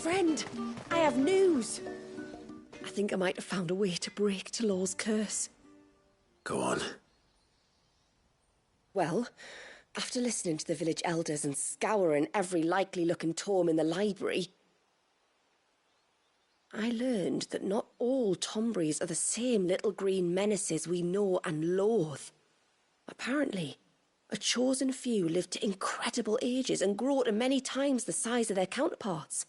Friend, I have news. I think I might have found a way to break Talor's curse. Go on. Well, after listening to the village elders and scouring every likely-looking tome in the library, I learned that not all Tomburies are the same little green menaces we know and loathe. Apparently, a chosen few live to incredible ages and grow to many times the size of their counterparts.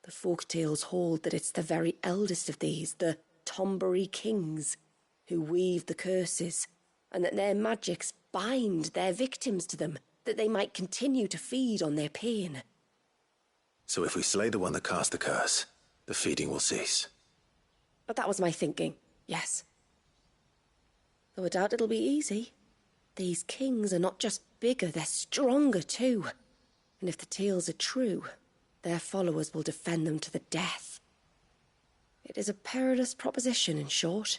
The folktales hold that it's the very eldest of these, the Tombury kings, who weave the curses, and that their magicks bind their victims to them, that they might continue to feed on their pain. So if we slay the one that cast the curse, the feeding will cease. But that was my thinking, yes. Though I doubt it'll be easy. These kings are not just bigger, they're stronger too. And if the tales are true, their followers will defend them to the death. It is a perilous proposition, in short,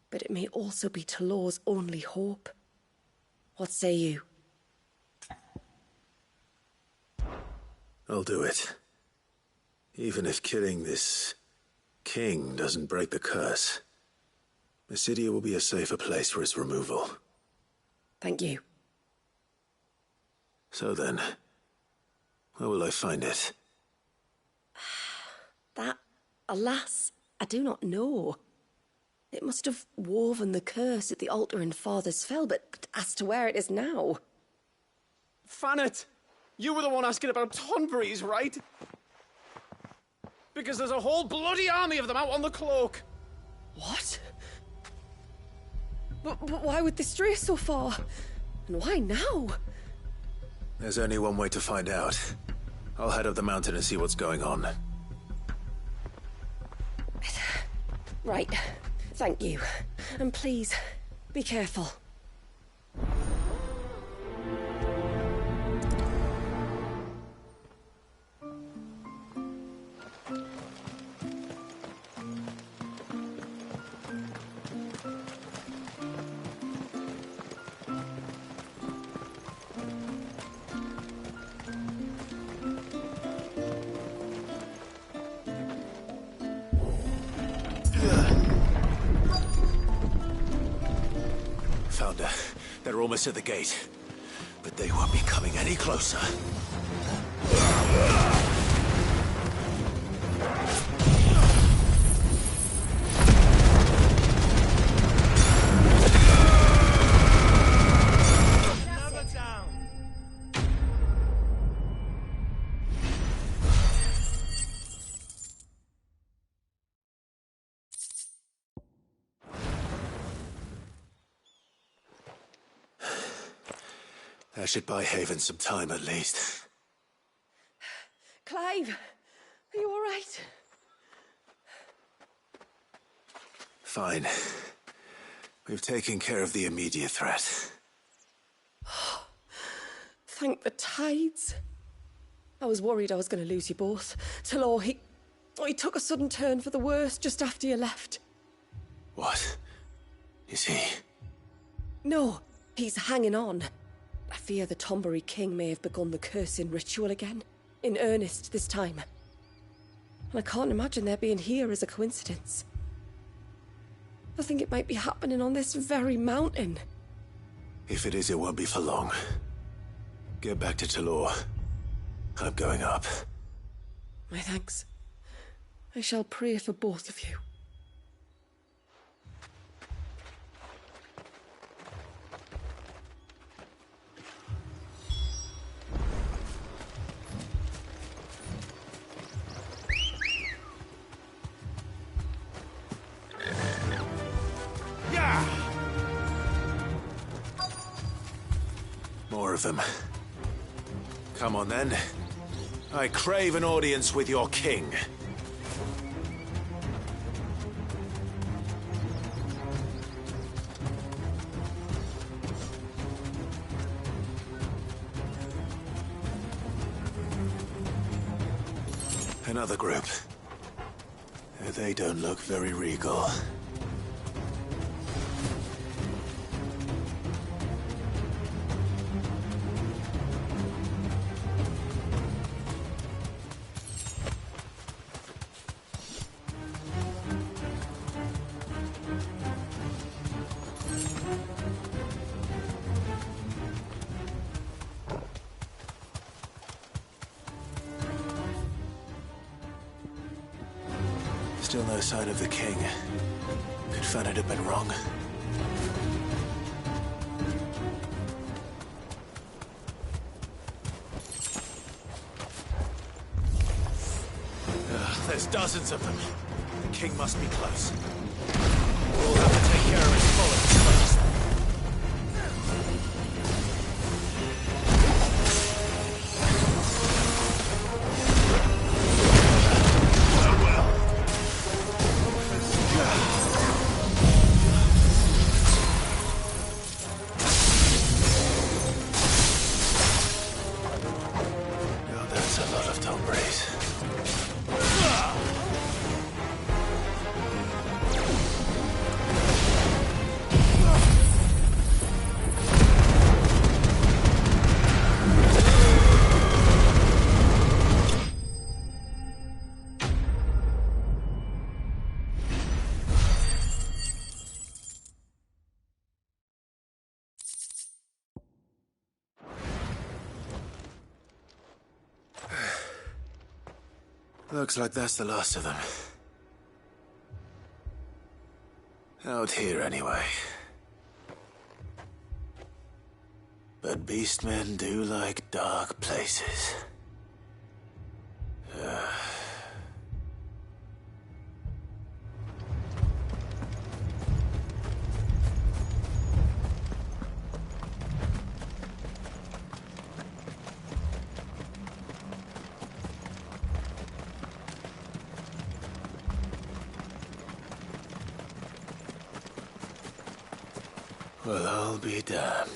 but it may also be Talor's only hope. What say you? I'll do it. Even if killing this king doesn't break the curse, Mysidia will be a safer place for its removal. Thank you. So then, where will I find it? That, alas, I do not know. It must have woven the curse at the altar in Father's Fell, but as to where it is now... Fanet! You were the one asking about Tonburies, right? Because there's a whole bloody army of them out on the cloak. What? But why would they stray so far? And why now? There's only one way to find out. I'll head up the mountain and see what's going on. Right. Thank you. And please, be careful. Found her. They're almost at the gate. But they won't be coming any closer. That should buy Haven some time, at least. Clive, are you all right? Fine. We've taken care of the immediate threat. Thank the tides. I was worried I was going to lose you both. Talor, he took a sudden turn for the worse just after you left. What? Is he? No, he's hanging on. I fear the Tombury king may have begun the cursing ritual again. In earnest this time. And I can't imagine their being here as a coincidence. I think it might be happening on this very mountain. If it is, it won't be for long. Get back to Talor. I'm going up. My thanks. I shall pray for both of you. More of them. Come on, then. I crave an audience with your king. Another group. They don't look very regal. Still no sign of the king. Could Fanat have been wrong? There's dozens of them. The king must be close. We'll have to take care of his followers first. Looks like that's the last of them. Out here, anyway. But beastmen do like dark places. Well, I'll be damned.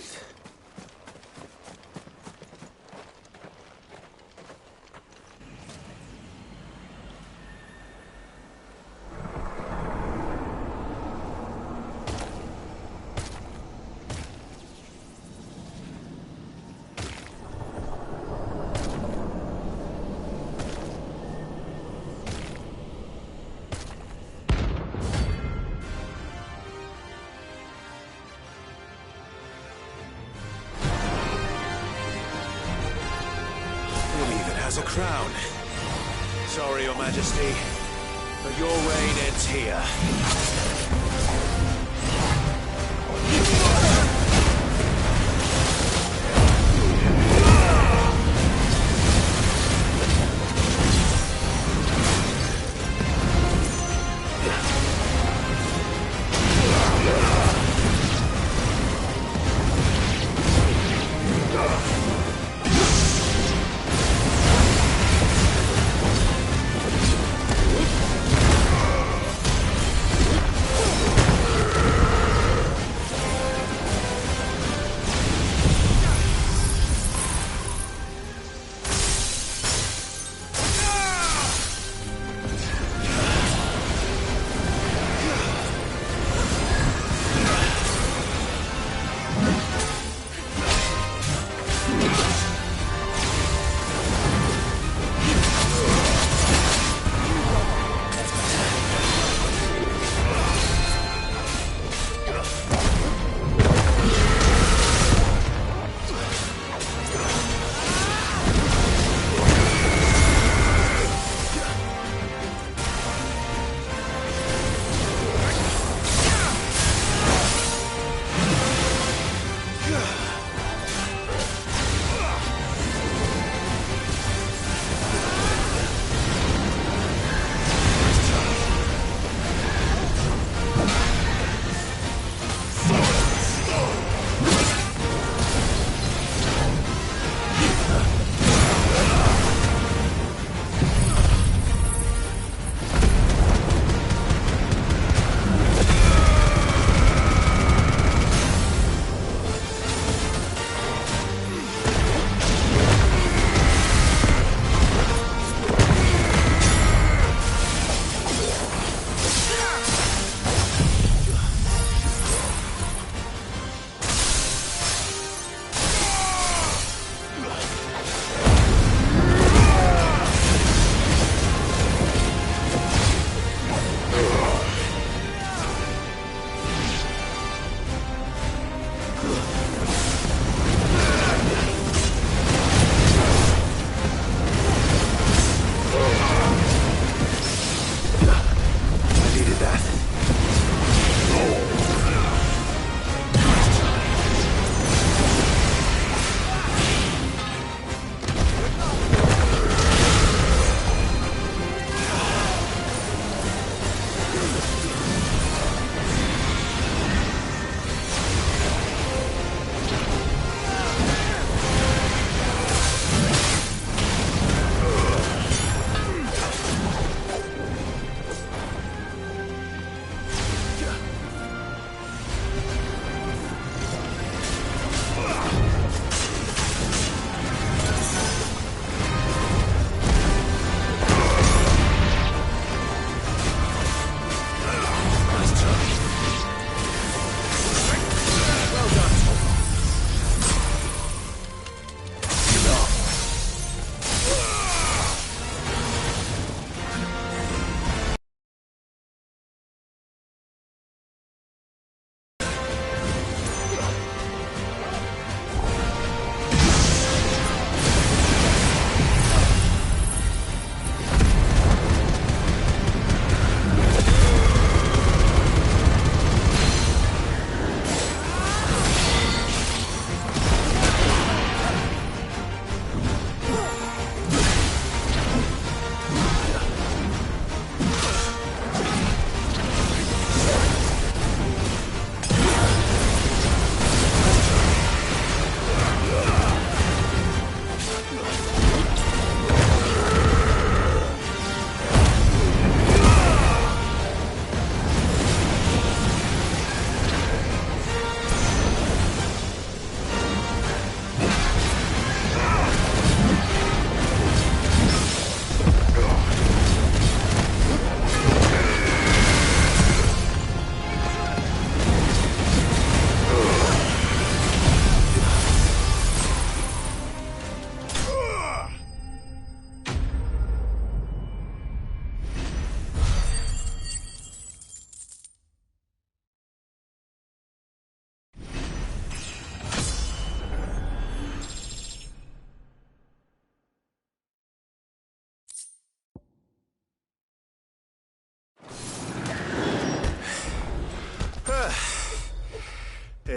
As a crown. Sorry, Your Majesty, but your reign ends here.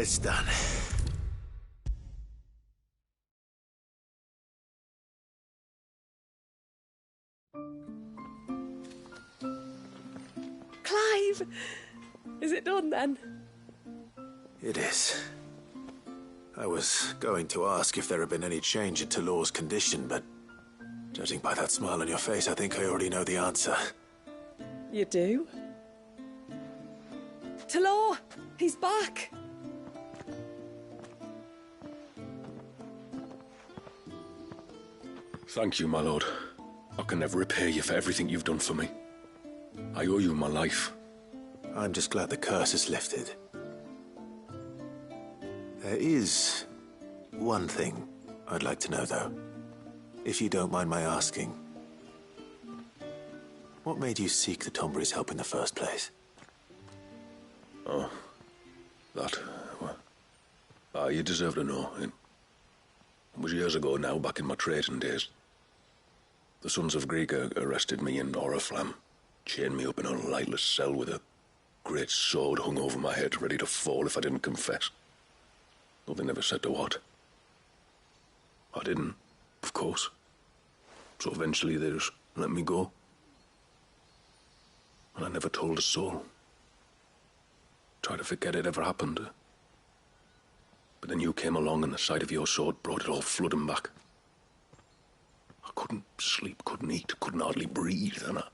It's done. Clive! Is it done then? It is. I was going to ask if there had been any change in Talor's condition, but judging by that smile on your face, I think I already know the answer. You do? Talor! He's back! Thank you, my lord. I can never repay you for everything you've done for me. I owe you my life. I'm just glad the curse is lifted. There is one thing I'd like to know, though. If you don't mind my asking. What made you seek the Tombury's help in the first place? Oh, that... well, you deserve to know. It was years ago now, back in my trading days. The Sons of Greek arrested me in Oriflamme, chained me up in a lightless cell with a great sword hung over my head, ready to fall if I didn't confess. Though they never said to what. I didn't, of course. So eventually they just let me go. And I never told a soul. Tried to forget it ever happened. But then you came along and the sight of your sword brought it all flooding back. I couldn't sleep, couldn't eat, couldn't hardly breathe, and I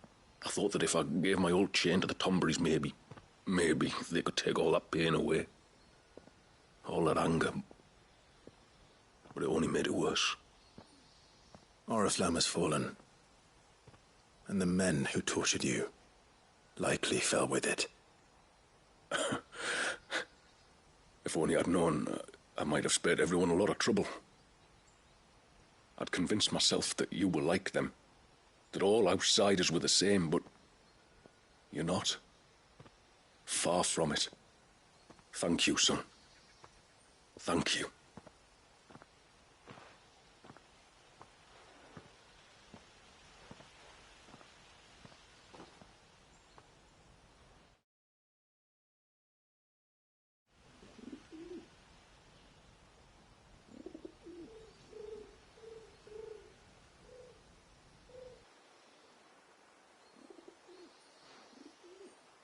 thought that if I gave my old chain to the Tomburys, maybe they could take all that pain away. All that anger. But it only made it worse. Oriflamme has fallen. And the men who tortured you likely fell with it. If only I'd known, I might have spared everyone a lot of trouble. I'd convinced myself that you were like them, that all outsiders were the same, but you're not. Far from it. Thank you, son. Thank you.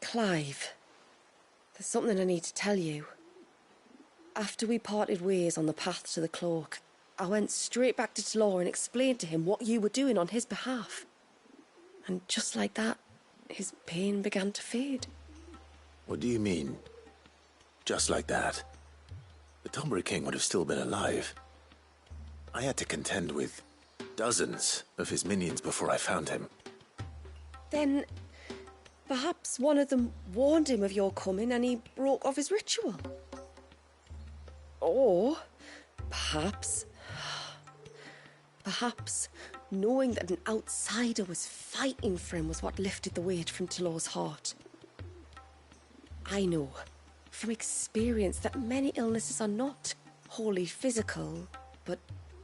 Clive, there's something I need to tell you. After we parted ways on the path to the cloak, I went straight back to Talor and explained to him what you were doing on his behalf. And just like that, his pain began to fade. What do you mean? Just like that? The Tombury King would have still been alive. I had to contend with dozens of his minions before I found him. Then perhaps one of them warned him of your coming and he broke off his ritual. Or perhaps knowing that an outsider was fighting for him was what lifted the weight from Talor's heart. I know from experience that many illnesses are not wholly physical, but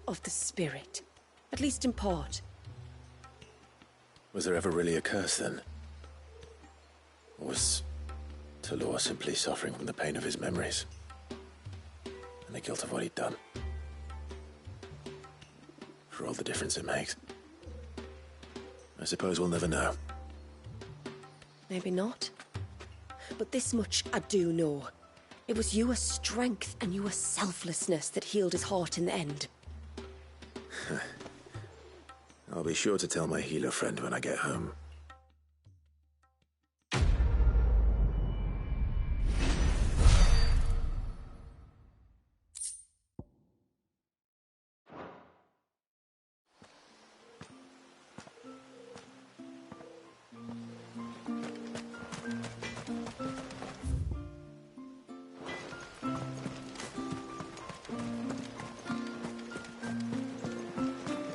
of the spirit, at least in part. Was there ever really a curse then? Or was Talor simply suffering from the pain of his memories? And the guilt of what he'd done? For all the difference it makes. I suppose we'll never know. Maybe not. But this much I do know. It was your strength and your selflessness that healed his heart in the end. I'll be sure to tell my healer friend when I get home.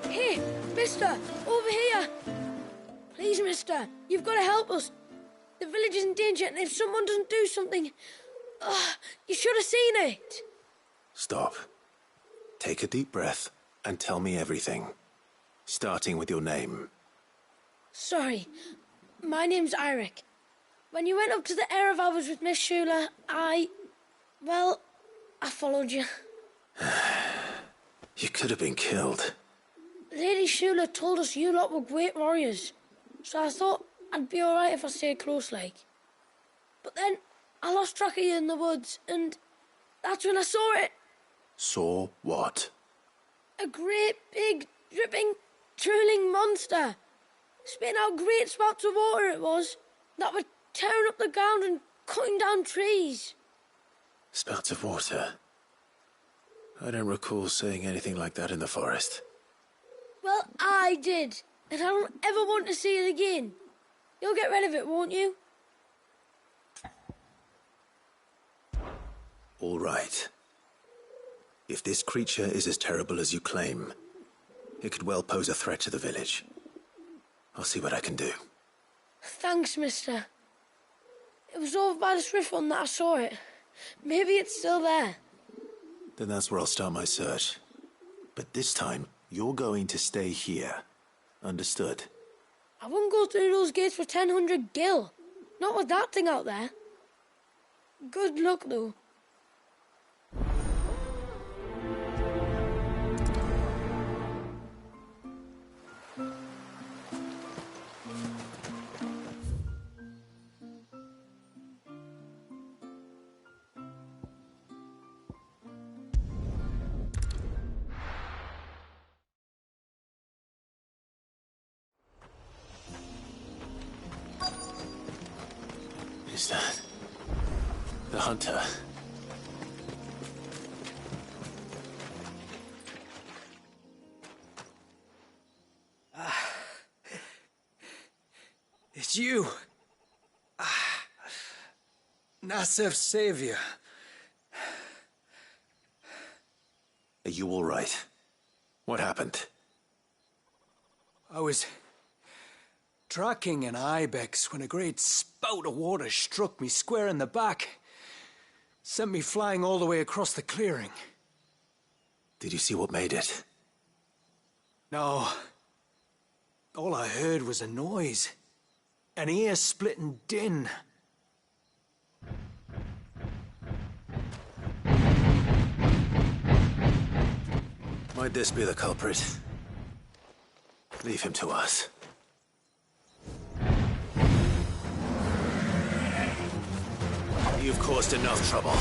Hey, mister, over here. Please, mister, you've got to help us. The village is in danger, and if someone doesn't do something... you should have seen it. Stop. Take a deep breath and tell me everything. Starting with your name. Sorry, my name's Eirik. When you went up to the Air of Hours with Miss Shula, well, I followed you. You could have been killed. Lady Shula told us you lot were great warriors, so I thought I'd be alright if I stayed close like. But then I lost track of you in the woods, and that's when I saw it. Saw what? A great, big, dripping, drooling monster. Spitting out great spouts of water it was, that were tearing up the ground and cutting down trees. Spouts of water? I don't recall seeing anything like that in the forest. Well, I did, and I don't ever want to see it again. You'll get rid of it, won't you? All right. If this creature is as terrible as you claim, it could well pose a threat to the village. I'll see what I can do. Thanks, mister. It was over by the Swift one that I saw it. Maybe it's still there. Then that's where I'll start my search. But this time, you're going to stay here. Understood? I wouldn't go through those gates for 1,000 gil. Not with that thing out there. Good luck, though. Is that the hunter? It's you. Nasef's savior. Are you all right? What happened? I was tracking an ibex when a great spout of water struck me square in the back. Sent me flying all the way across the clearing. Did you see what made it? No. All I heard was a noise. An ear-splitting din. Might this be the culprit? Leave him to us. You've caused enough trouble.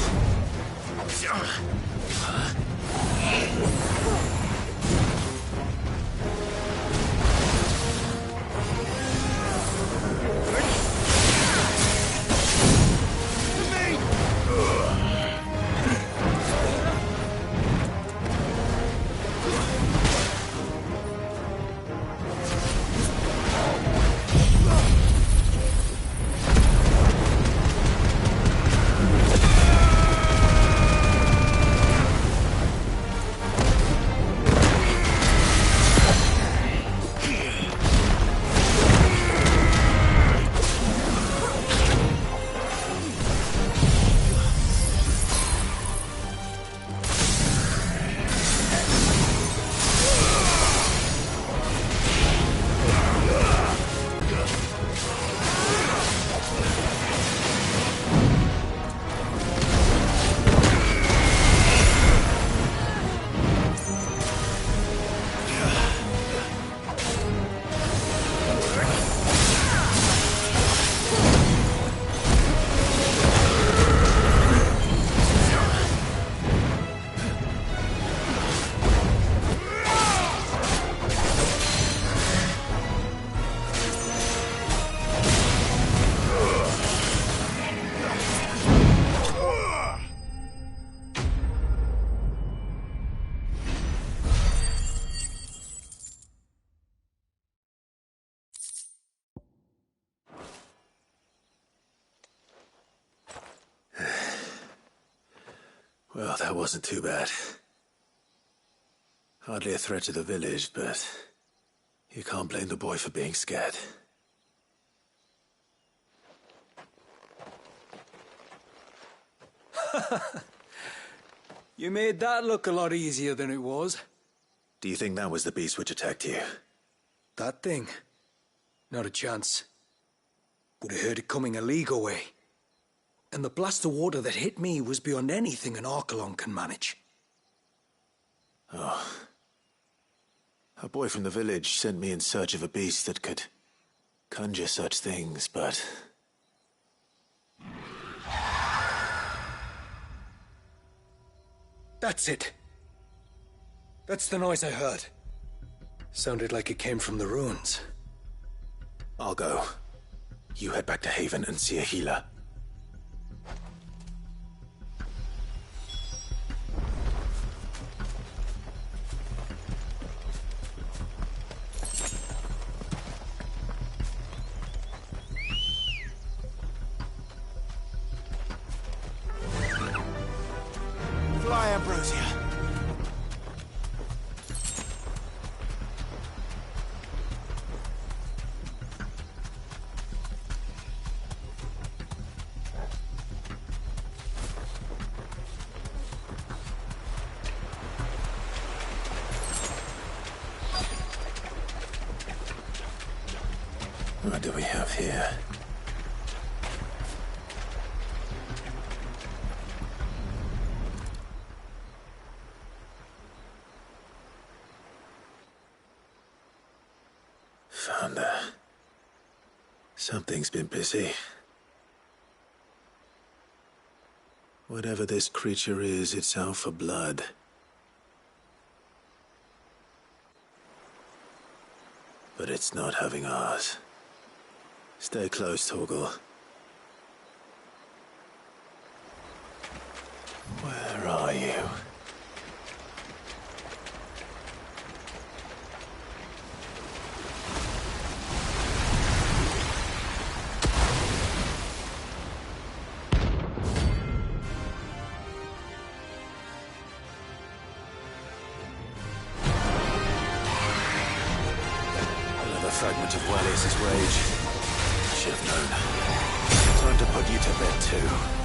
Well, that wasn't too bad. Hardly a threat to the village, but you can't blame the boy for being scared. You made that look a lot easier than it was. Do you think that was the beast which attacked you? That thing? Not a chance. Would have heard it coming a league away. and the blast of water that hit me was beyond anything an Archelon can manage. Oh. A boy from the village sent me in search of a beast that could conjure such things, but... That's it. That's the noise I heard. Sounded like it came from the ruins. I'll go. You head back to Haven and see a healer. Fly, Ambrosia. What do we have here? Found her. Something's been busy. Whatever this creature is, it's out for blood. But it's not having ours. Stay close, Torgal. Where are you? Another fragment of Walius' rage. Should have known. Time to put you to bed too.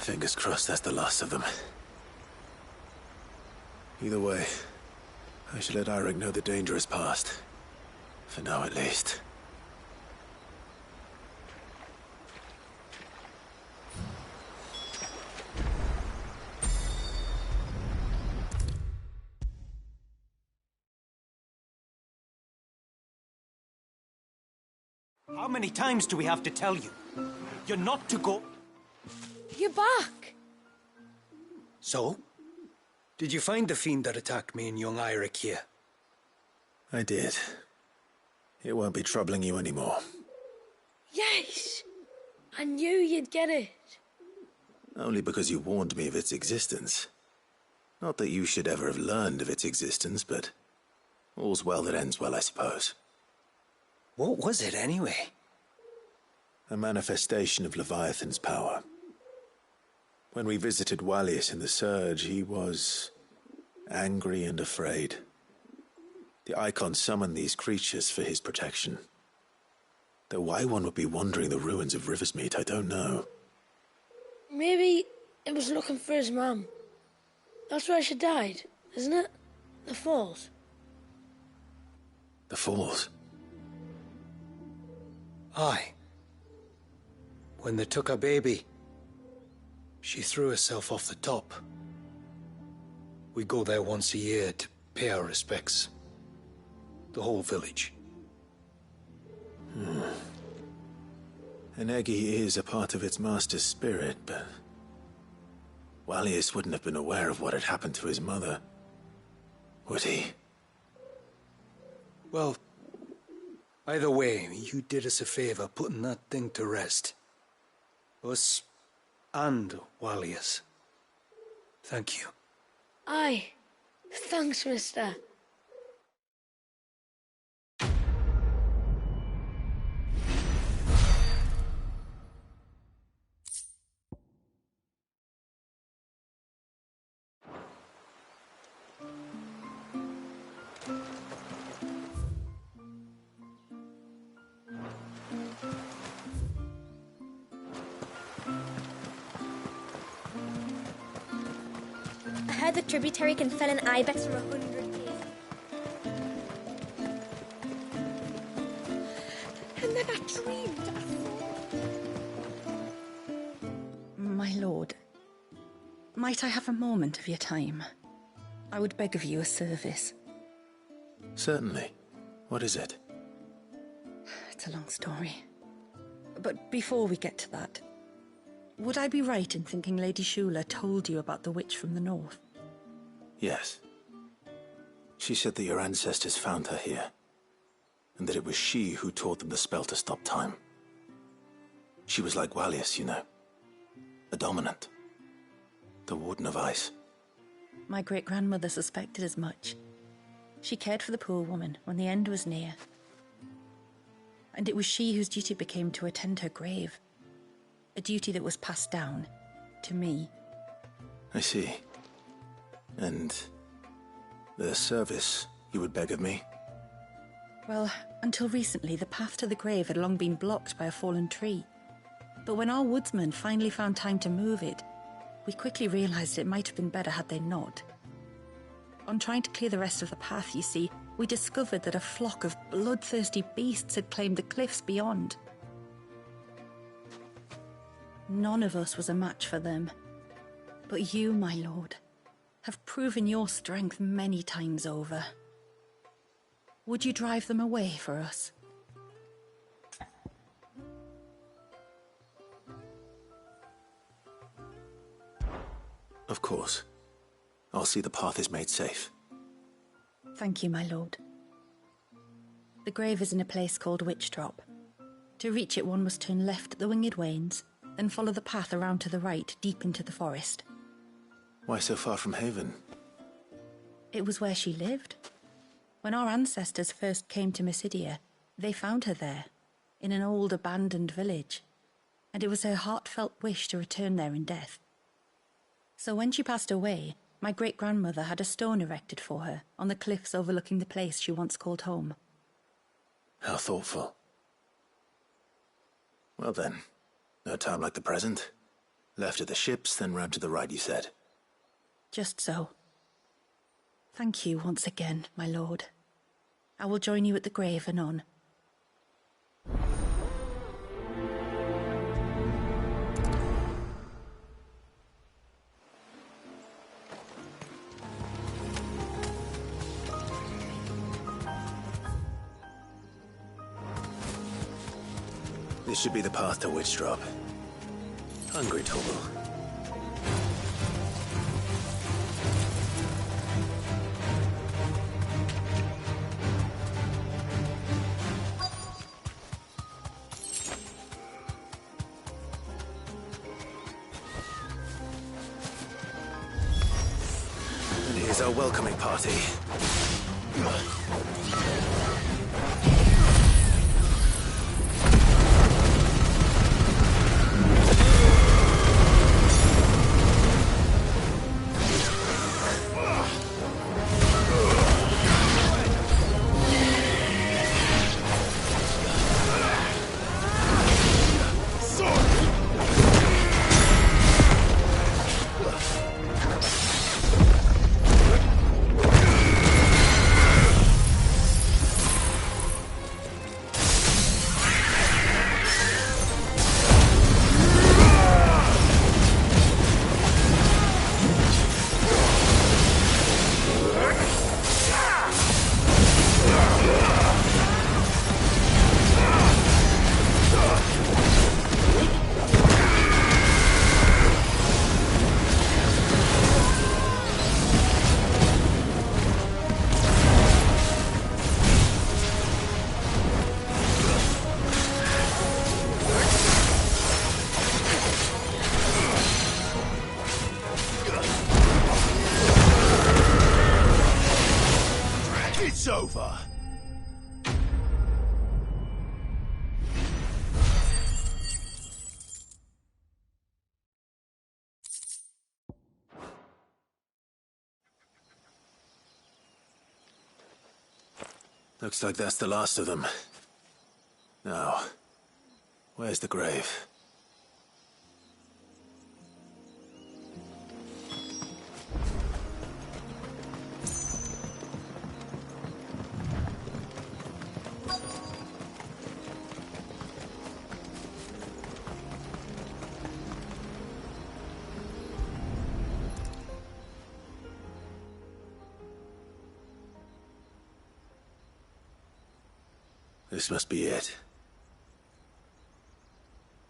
Fingers crossed that's the last of them. Either way, I should let Eirik know the danger is past. For now, at least. How many times do we have to tell you? You're not to go... You're back! So? Did you find the fiend that attacked me and young Eirik here? I did. It won't be troubling you anymore. Yes! I knew you'd get it. Only because you warned me of its existence. Not that you should ever have learned of its existence, but all's well that ends well, I suppose. What was it, anyway? A manifestation of Leviathan's power. When we visited Wallius in the Surge, he was angry and afraid. The Icon summoned these creatures for his protection. Though why one would be wandering the ruins of Riversmeet, I don't know. Maybe it was looking for his mum. That's where she died, isn't it? The Falls. The Falls? Aye. When they took her baby, she threw herself off the top. We go there once a year to pay our respects. The whole village. An Eggy is a part of its master's spirit, but Wallius wouldn't have been aware of what had happened to his mother, would he? Well, either way, you did us a favor putting that thing to rest. Us and Wallius. Thank you. Aye. Thanks, mister. I heard the tributary can fell an ibex from 100 years. And then I dreamed. My lord, might I have a moment of your time? I would beg of you a service. Certainly. What is it? It's a long story. But before we get to that, would I be right in thinking Lady Shula told you about the witch from the north? Yes. She said that your ancestors found her here, and that it was she who taught them the spell to stop time. She was like Wallius, you know. A dominant. The Warden of Ice. My great-grandmother suspected as much. She cared for the poor woman when the end was near. And it was she whose duty became to attend her grave. A duty that was passed down to me. I see. And the service you would beg of me? Well, until recently, the path to the grave had long been blocked by a fallen tree. But when our woodsmen finally found time to move it, we quickly realized it might have been better had they not. On trying to clear the rest of the path, you see, we discovered that a flock of bloodthirsty beasts had claimed the cliffs beyond. None of us was a match for them. But you, my lord, have proven your strength many times over. Would you drive them away for us? Of course. I'll see the path is made safe. Thank you, my lord. The grave is in a place called Witch Drop. To reach it, one must turn left at the Winged Wains, then follow the path around to the right, deep into the forest. Why so far from Haven? It was where she lived. When our ancestors first came to Mysidia, they found her there, in an old abandoned village, and it was her heartfelt wish to return there in death. So when she passed away, my great-grandmother had a stone erected for her on the cliffs overlooking the place she once called home. How thoughtful. Well then, no time like the present. Left at the ships, then round to the right, you said? Just so. Thank you once again, my lord. I will join you at the grave anon. This should be the path to Witchdrop. Hungry, Tobel. And here's our welcoming party. It's over. Looks like that's the last of them. Now, where's the grave? This must be it.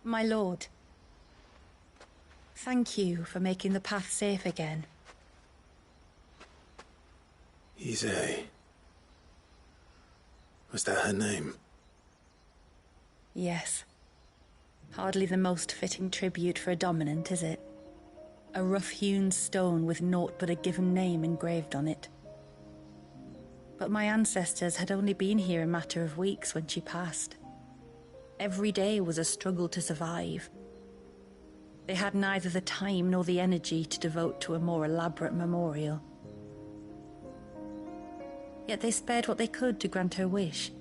My lord, thank you for making the path safe again. Ise. Was that her name? Yes. Hardly the most fitting tribute for a dominant, is it? A rough-hewn stone with naught but a given name engraved on it. But my ancestors had only been here a matter of weeks when she passed. Every day was a struggle to survive. They had neither the time nor the energy to devote to a more elaborate memorial. Yet they spared what they could to grant her wish,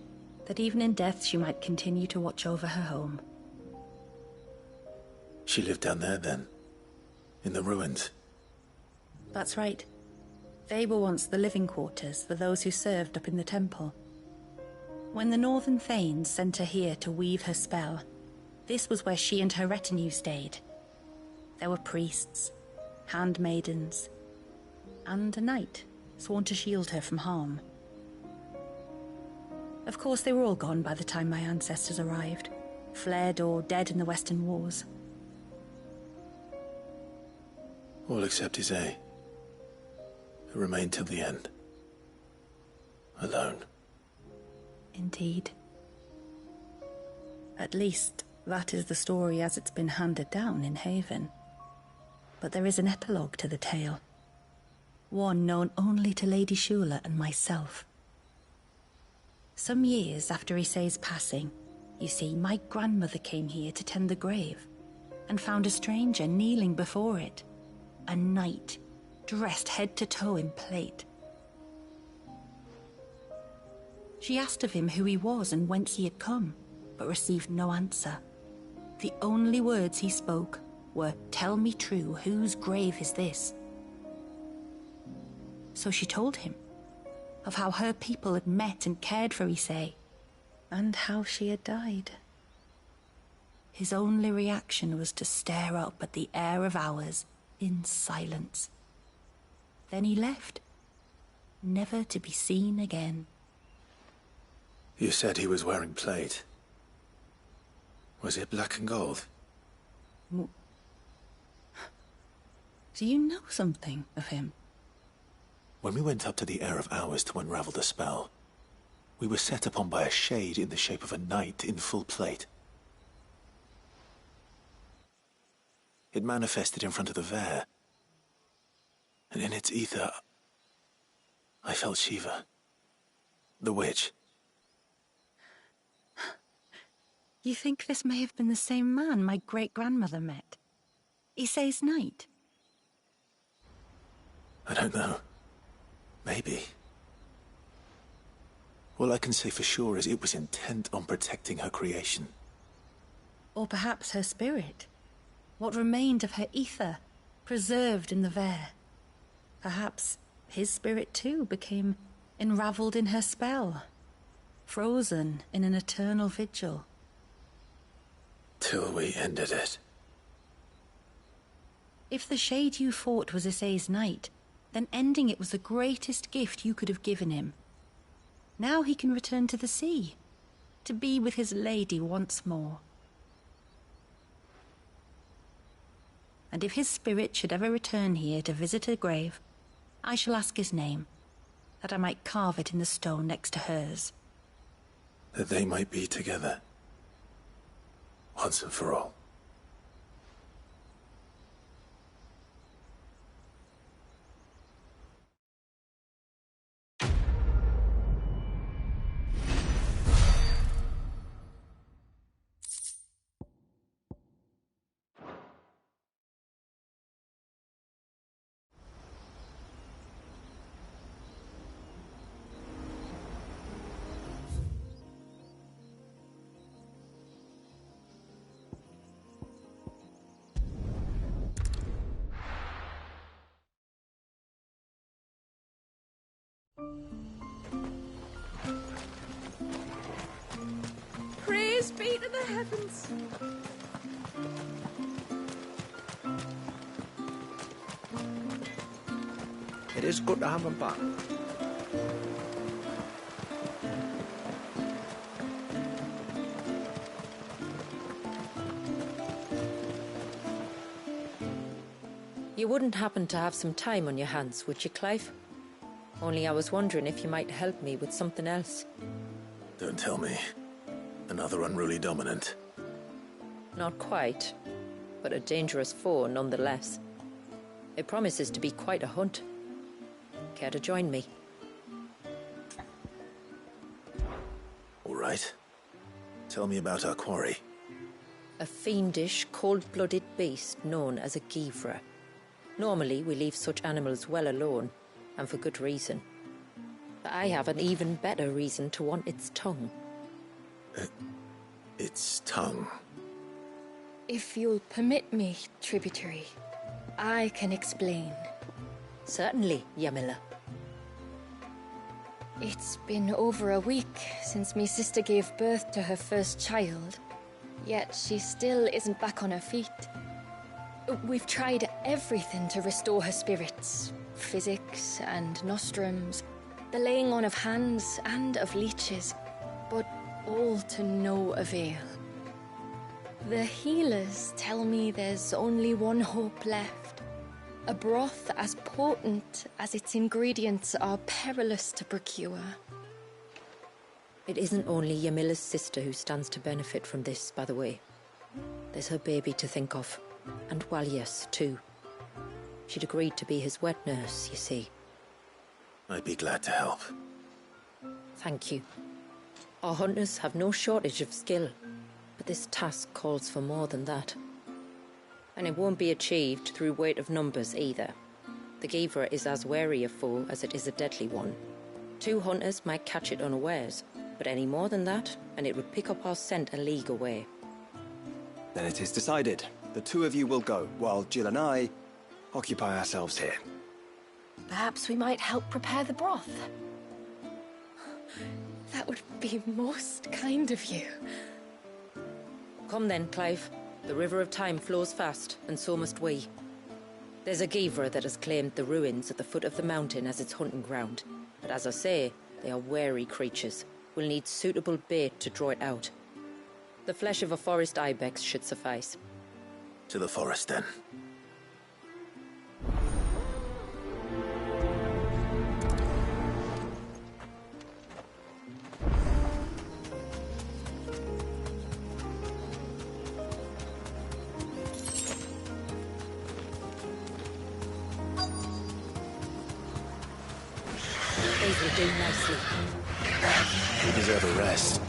that even in death she might continue to watch over her home. She lived down there then? In the ruins? That's right. They were once the living quarters for those who served up in the temple. When the Northern Thanes sent her here to weave her spell, this was where she and her retinue stayed. There were priests, handmaidens, and a knight sworn to shield her from harm. Of course, they were all gone by the time my ancestors arrived, fled or dead in the Western Wars. All except Ise, who remained till the end. Alone. Indeed. At least, that is the story as it's been handed down in Haven. But there is an epilogue to the tale. One known only to Lady Shula and myself. Some years after Ise's passing, you see, my grandmother came here to tend the grave, and found a stranger kneeling before it. A knight, dressed head to toe in plate. She asked of him who he was and whence he had come, but received no answer. The only words he spoke were, "Tell me true, whose grave is this?" So she told him of how her people had met and cared for Issei, and how she had died. His only reaction was to stare up at the air of hours in silence. Then he left, never to be seen again. You said he was wearing plate. Was it black and gold? Do you know something of him? When we went up to the Air of Hours to unravel the spell, we were set upon by a shade in the shape of a knight in full plate. It manifested in front of the Vare, and in its ether, I felt Shiva, the witch. You think this may have been the same man my great-grandmother met? Issei's knight? I don't know. Maybe. All I can say for sure is it was intent on protecting her creation. Or perhaps her spirit? What remained of her ether, preserved in the Vare? Perhaps his spirit too became enraveled in her spell, frozen in an eternal vigil. Till we ended it. If the shade you fought was Issei's knight, then ending it was the greatest gift you could have given him. Now he can return to the sea, to be with his lady once more. And if his spirit should ever return here to visit her grave, I shall ask his name, that I might carve it in the stone next to hers. That they might be together. Once and for all. Praise be to the heavens. It is good to have him back. You wouldn't happen to have some time on your hands, would you, Clive? Only I was wondering if you might help me with something else. Don't tell me. Another unruly dominant. Not quite, but a dangerous foe nonetheless. It promises to be quite a hunt. Care to join me? All right. Tell me about our quarry. A fiendish, cold-blooded beast known as a Givra. Normally, we leave such animals well alone, and for good reason. But I have an even better reason to want its tongue. Its tongue. If you'll permit me, tributary, I can explain. Certainly, Yamila. It's been over a week since me sister gave birth to her first child, yet she still isn't back on her feet. We've tried everything to restore her spirits. Physics and nostrums, the laying on of hands and of leeches, but all to no avail. The healers tell me there's only one hope left. A broth as potent as its ingredients are perilous to procure. It isn't only Yamila's sister who stands to benefit from this, by the way. There's her baby to think of, and Walias, too. She'd agreed to be his wet nurse, you see. I'd be glad to help. Thank you. Our hunters have no shortage of skill, but this task calls for more than that. And it won't be achieved through weight of numbers either. The Givra is as wary a foe as it is a deadly one. 2 hunters might catch it unawares, but any more than that, and it would pick up our scent a league away. Then it is decided. The two of you will go, while Jill and I occupy ourselves here. Perhaps we might help prepare the broth. That would be most kind of you. Come then, Clive. The river of time flows fast, and so must we. There's a Givra that has claimed the ruins at the foot of the mountain as its hunting ground. But as I say, they are wary creatures. We'll need suitable bait to draw it out. The flesh of a forest ibex should suffice. To the forest, then. These will do nicely. We deserve a rest.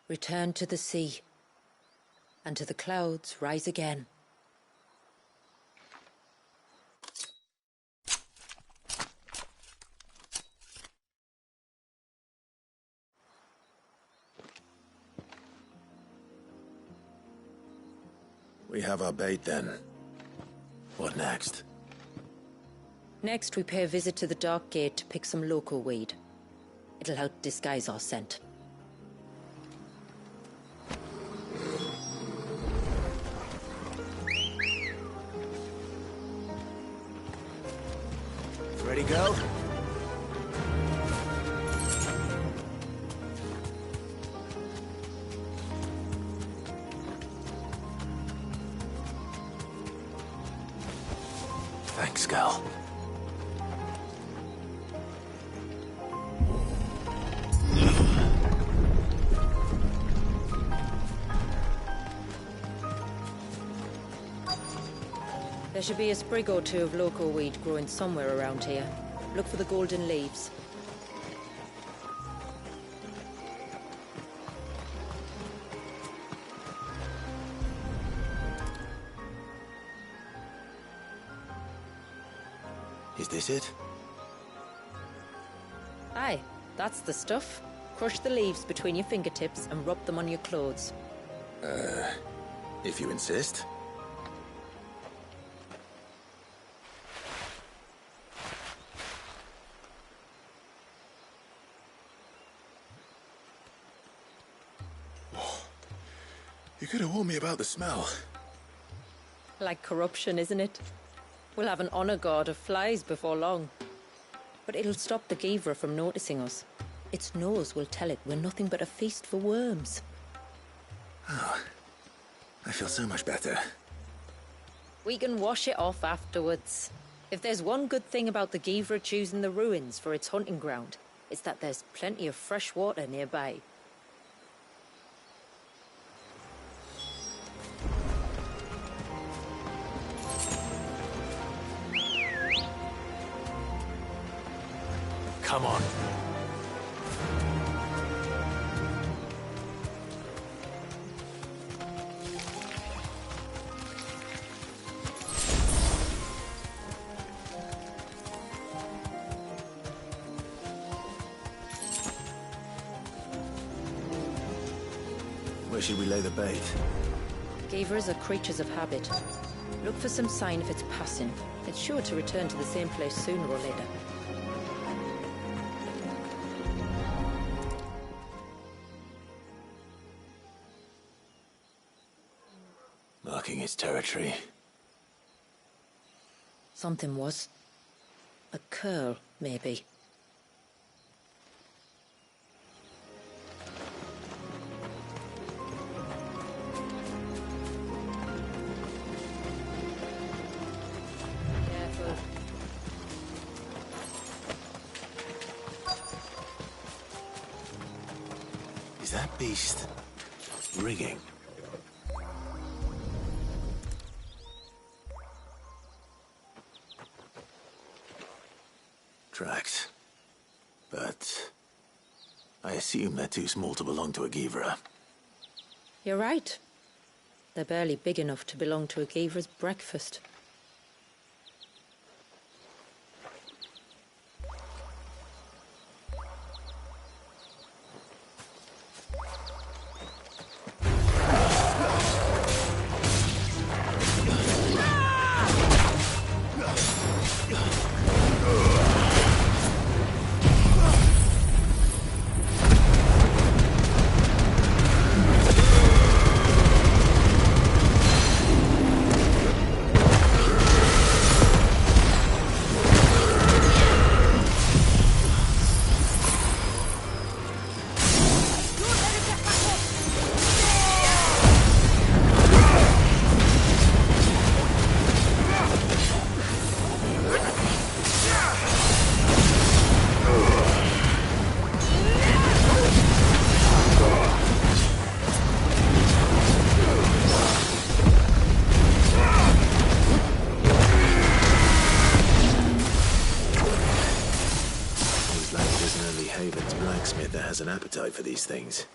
Return to the sea, and to the clouds rise again. We have our bait, then. What next? Next, we pay a visit to the Dark Gate to pick some local weed. It'll help disguise our scent. Ready, go? Thanks, Gal. There should be a sprig or two of local weed growing somewhere around here. Look for the golden leaves. Is this it? Aye, that's the stuff. Crush the leaves between your fingertips and rub them on your clothes. If you insist. You could have warned me about the smell. Like corruption, isn't it? We'll have an honor guard of flies before long. But it'll stop the Givra from noticing us. Its nose will tell it we're nothing but a feast for worms. Oh, I feel so much better. We can wash it off afterwards. If there's one good thing about the Givra choosing the ruins for its hunting ground, it's that there's plenty of fresh water nearby. Come on. Where should we lay the bait? Givras are creatures of habit. Look for some sign of its passing. It's sure to return to the same place sooner or later. Marking its territory. Something was. A curl, maybe. Careful. beast. Rigging. Tracks. But I assume they're too small to belong to a Givra. You're right. They're barely big enough to belong to a Givra's breakfast. An appetite for these things.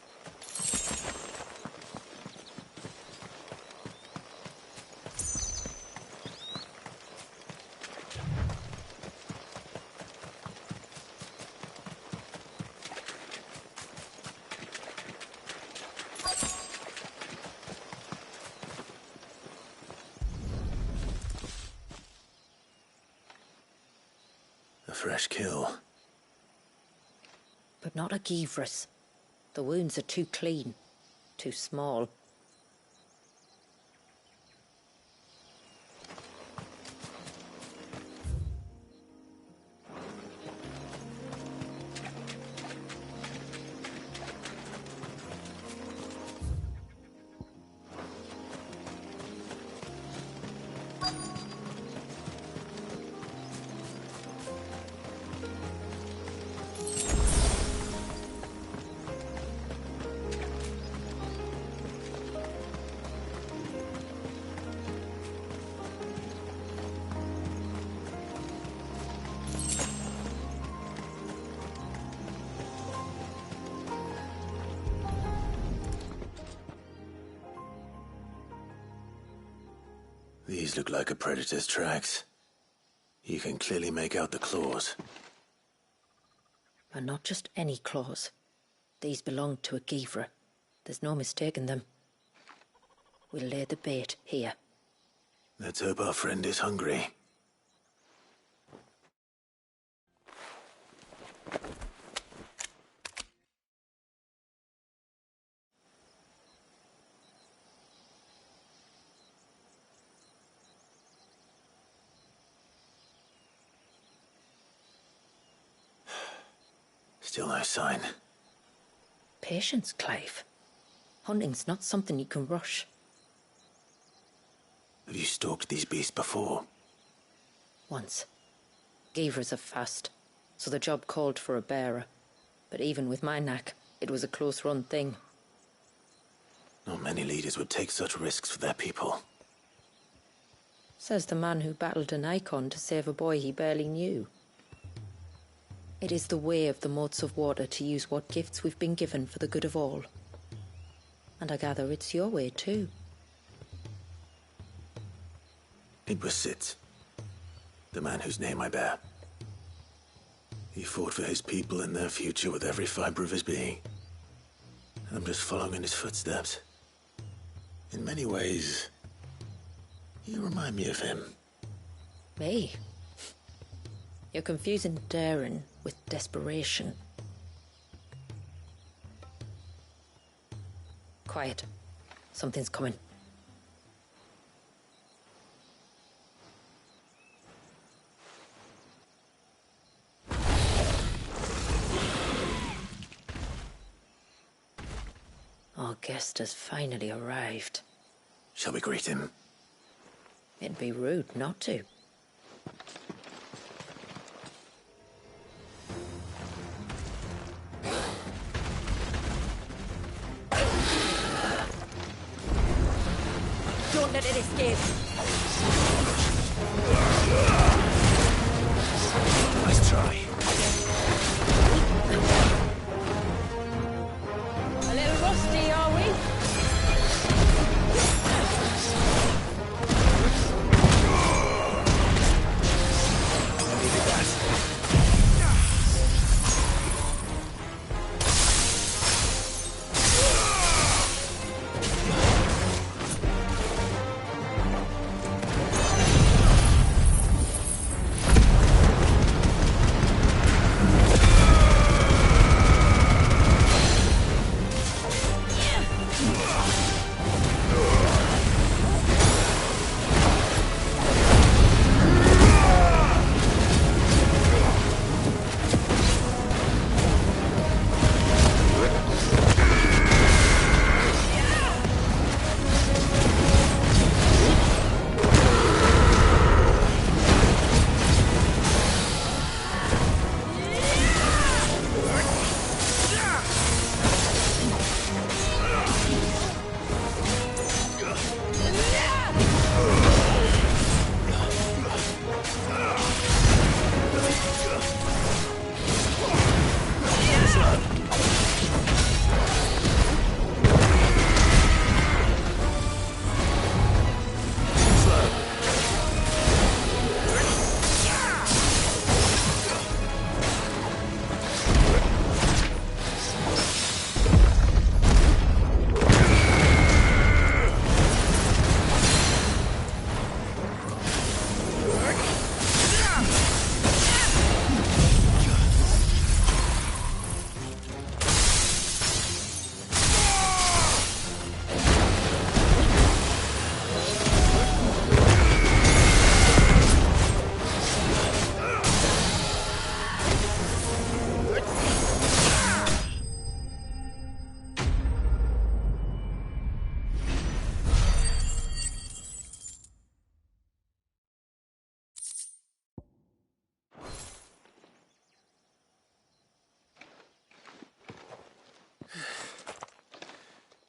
A fresh kill. But not a Givra's. The wounds are too clean, too small. These look like a predator's tracks. You can clearly make out the claws. And not just any claws. These belong to a Givra. There's no mistaking them. We'll lay the bait here. Let's hope our friend is hungry. Still no sign. Patience, Clive. Hunting's not something you can rush. Have you stalked these beasts before? Once. Givras are fast, so the job called for a bearer. But even with my knack, it was a close-run thing. Not many leaders would take such risks for their people. Says the man who battled an icon to save a boy he barely knew. It is the way of the motes of water to use what gifts we've been given for the good of all. And I gather it's your way too. It was Sid, the man whose name I bear. He fought for his people and their future with every fiber of his being. I'm just following in his footsteps. In many ways, you remind me of him. Me? You're confusing daring with desperation. Quiet. Something's coming. Our guest has finally arrived. Shall we greet him? It'd be rude not to. it escape. Nice try. A little rusty, are we? Needed that.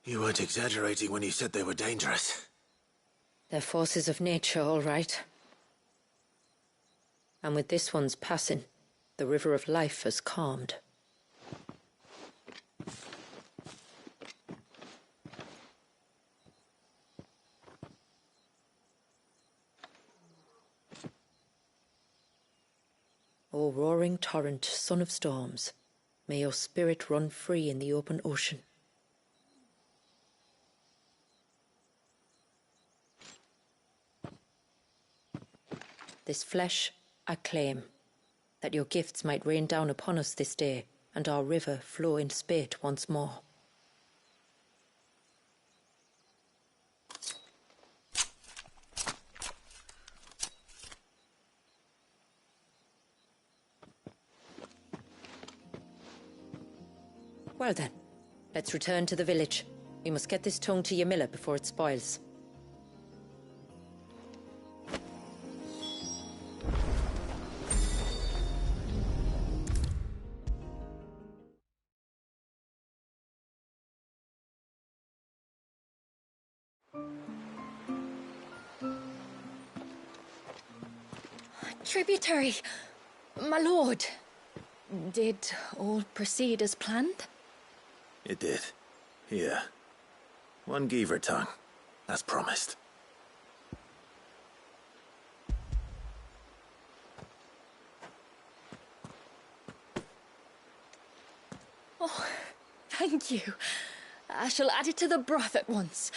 You weren't exaggerating when you said they were dangerous. They're forces of nature, all right. And with this one's passing, the river of life has calmed. O roaring torrent, son of storms, may your spirit run free in the open ocean. This flesh I claim, that your gifts might rain down upon us this day, and our river flow in spate once more. Well then, let's return to the village. We must get this tongue to Yamila before it spoils. Tributary, my lord. Did all proceed as planned? It did. Here. One Geaver tongue, as promised. Oh, thank you. I shall add it to the broth at once.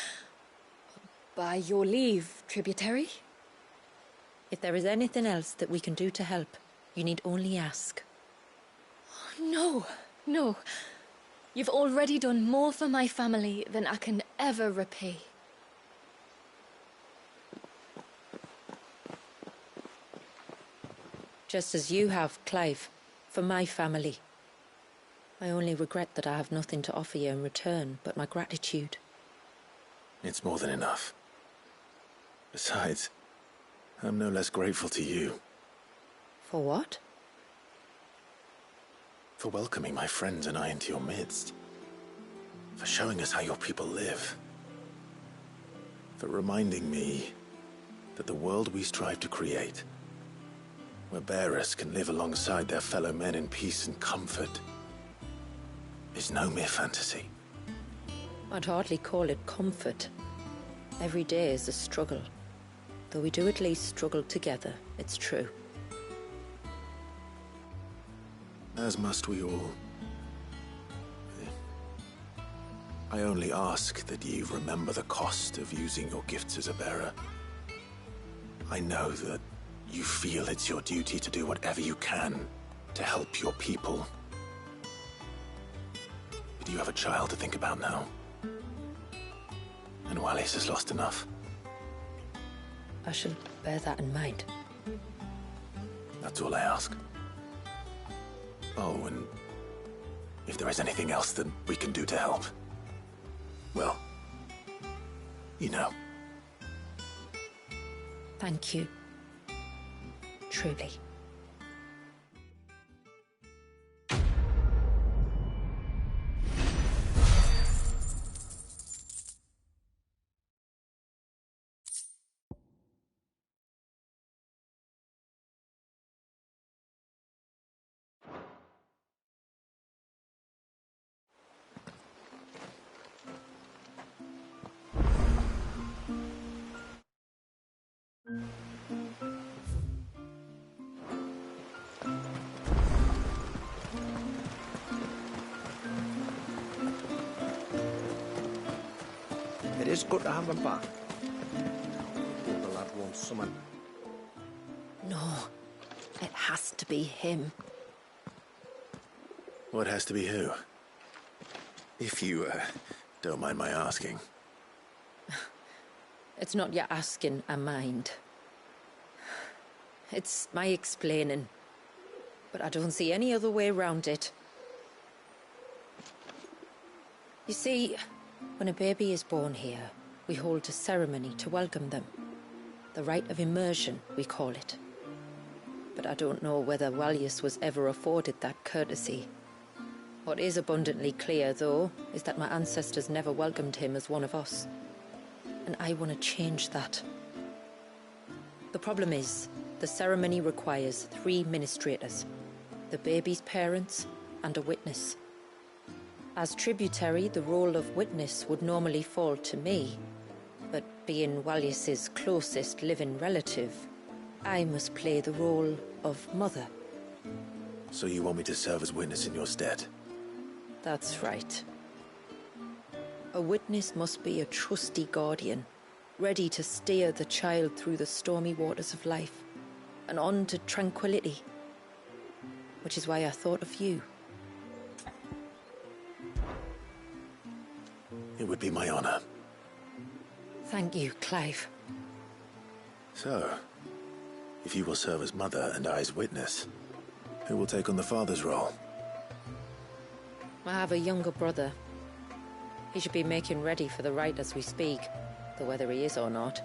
By your leave, tributary. If there is anything else that we can do to help, you need only ask. No, no. You've already done more for my family than I can ever repay. Just as you have, Clive, for my family. I only regret that I have nothing to offer you in return but my gratitude. It's more than enough. Besides, I'm no less grateful to you. For what? For welcoming my friends and I into your midst. For showing us how your people live. for reminding me that the world we strive to create, where bearers can live alongside their fellow men in peace and comfort, is no mere fantasy. I'd hardly call it comfort. Every day is a struggle. Though we do at least struggle together, it's true. As must we all. I only ask that you remember the cost of using your gifts as a bearer. I know that you feel it's your duty to do whatever you can to help your people. But you have a child to think about now. And Wallis has lost enough. I shall bear that in mind. That's all I ask. Oh, and if there is anything else that we can do to help, well, you know. Thank you. Truly. It is good to have him back. Oh, the lad wants someone. No, it has to be him. What has to be who? If you, don't mind my asking. It's not your asking I mind. It's my explaining. But I don't see any other way around it. You see, when a baby is born here, we hold a ceremony to welcome them. The rite of immersion, we call it. But I don't know whether Wallis was ever afforded that courtesy. What is abundantly clear, though, is that my ancestors never welcomed him as one of us. And I want to change that. The problem is, the ceremony requires 3 ministrators, the baby's parents and a witness. As tributary, the role of witness would normally fall to me, but being Wallis's closest living relative, I must play the role of mother. So you want me to serve as witness in your stead? That's right. A witness must be a trusty guardian, ready to steer the child through the stormy waters of life and on to tranquility. Which is why I thought of you. It would be my honor. Thank you, Clive. So, if you will serve as mother and I as witness, who will take on the father's role? I have a younger brother. He should be making ready for the rite as we speak, though whether he is or not.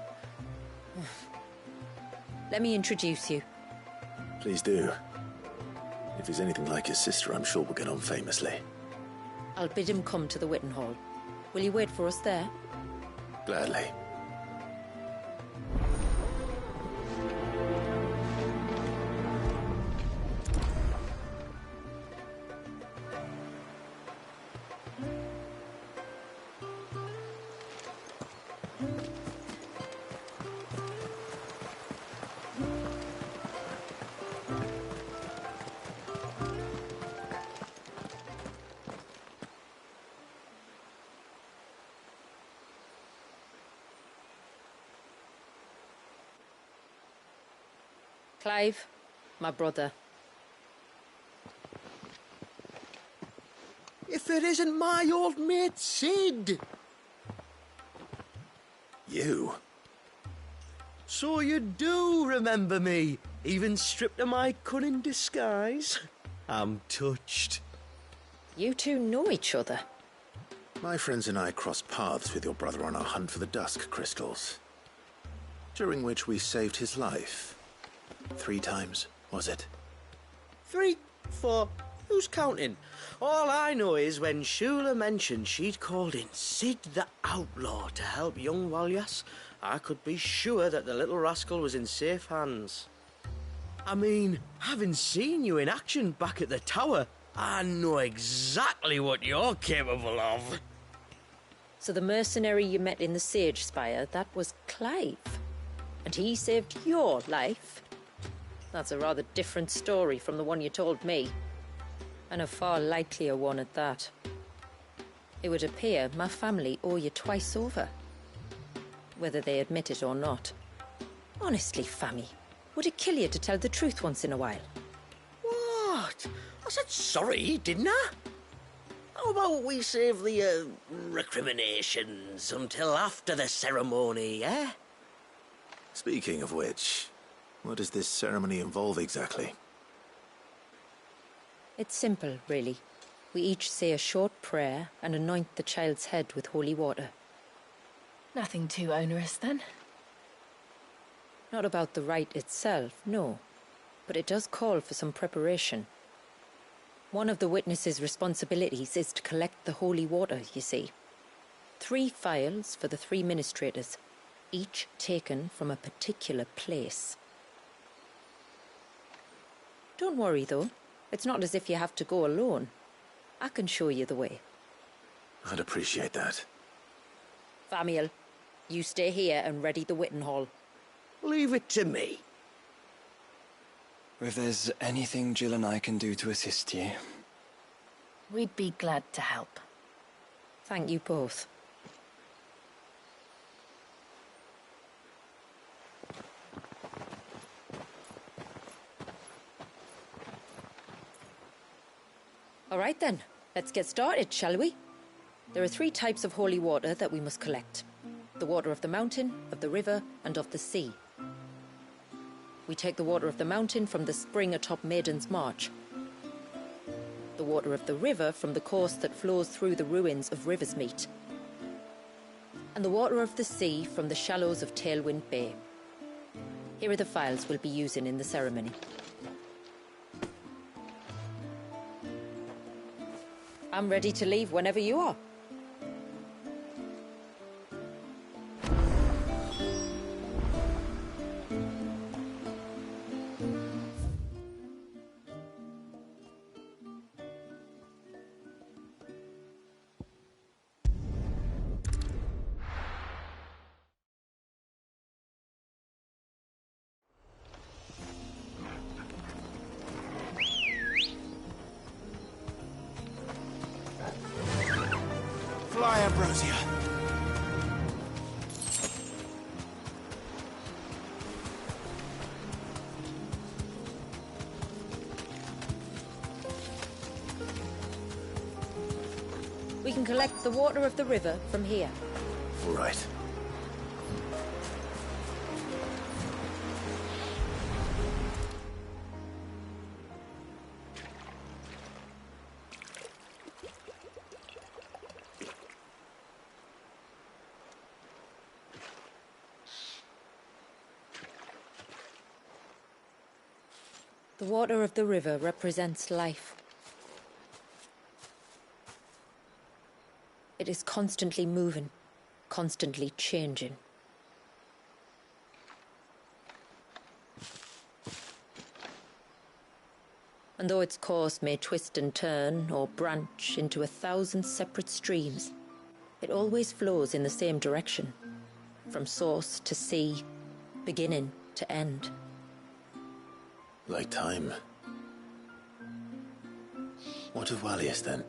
Let me introduce you. Please do. If he's anything like his sister, I'm sure we'll get on famously. I'll bid him come to the Witten Hall. Will you wait for us there? Gladly. Clive, my brother. If it isn't my old mate Sid! You? So you do remember me, even stripped of my cunning disguise? I'm touched. You two know each other. My friends and I crossed paths with your brother on our hunt for the dusk crystals, during which we saved his life. 3 times, was it? 3, 4, Who's counting? All I know is when Shula mentioned she'd called in Sid the Outlaw to help young Walyas, I could be sure that the little rascal was in safe hands. I mean, having seen you in action back at the tower, I know exactly what you're capable of. So the mercenary you met in the Sage Spire, that was Clive. And he saved your life? That's a rather different story from the one you told me. And a far likelier one at that. It would appear my family owe you twice over. Whether they admit it or not. Honestly, Fammy, would it kill you to tell the truth once in a while? What? I said sorry, didn't I? How about we save the, recriminations until after the ceremony, eh? Speaking of which, what does this ceremony involve exactly? It's simple, really. We each say a short prayer and anoint the child's head with holy water. Nothing too onerous, then. Not about the rite itself, no. But it does call for some preparation. One of the witness's responsibilities is to collect the holy water, you see. 3 phials for the 3 ministrators, each taken from a particular place. Don't worry, though. It's not as if you have to go alone. I can show you the way. I'd appreciate that. Famiel, you stay here and ready the Witten Hall. Leave it to me. If there's anything Jill and I can do to assist you... We'd be glad to help. Thank you both. All right then, let's get started, shall we? There are 3 types of holy water that we must collect. The water of the mountain, of the river, and of the sea. We take the water of the mountain from the spring atop Maiden's March. The water of the river from the course that flows through the ruins of Riversmeet. And the water of the sea from the shallows of Tailwind Bay. Here are the phials we'll be using in the ceremony. I'm ready to leave whenever you are. Fly, Ambrosia. We can collect the water of the river from here. All right. The water of the river represents life. It is constantly moving, constantly changing. And though its course may twist and turn or branch into 1,000 separate streams, it always flows in the same direction, from source to sea, beginning to end. Like time. What of Walyas, then?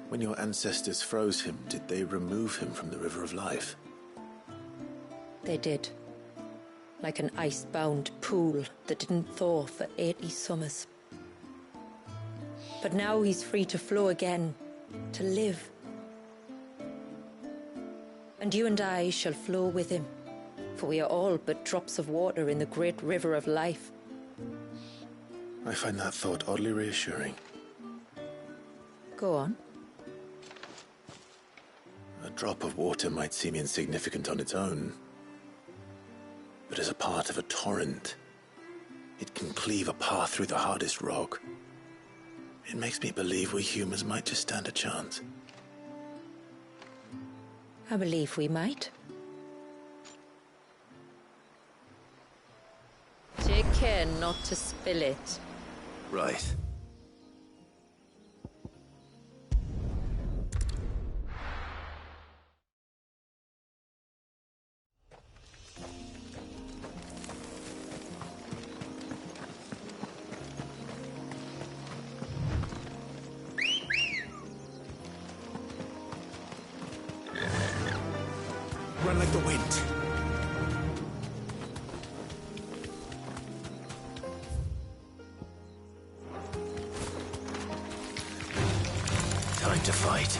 When your ancestors froze him, did they remove him from the River of Life? They did. Like an ice-bound pool that didn't thaw for 80 summers. But now he's free to flow again, to live. And you and I shall flow with him, for we are all but drops of water in the great river of life. I find that thought oddly reassuring. Go on. A drop of water might seem insignificant on its own, but as a part of a torrent, it can cleave a path through the hardest rock. It makes me believe we humans might just stand a chance. I believe we might. Take care not to spill it. Right. Run like the wind. Time to fight.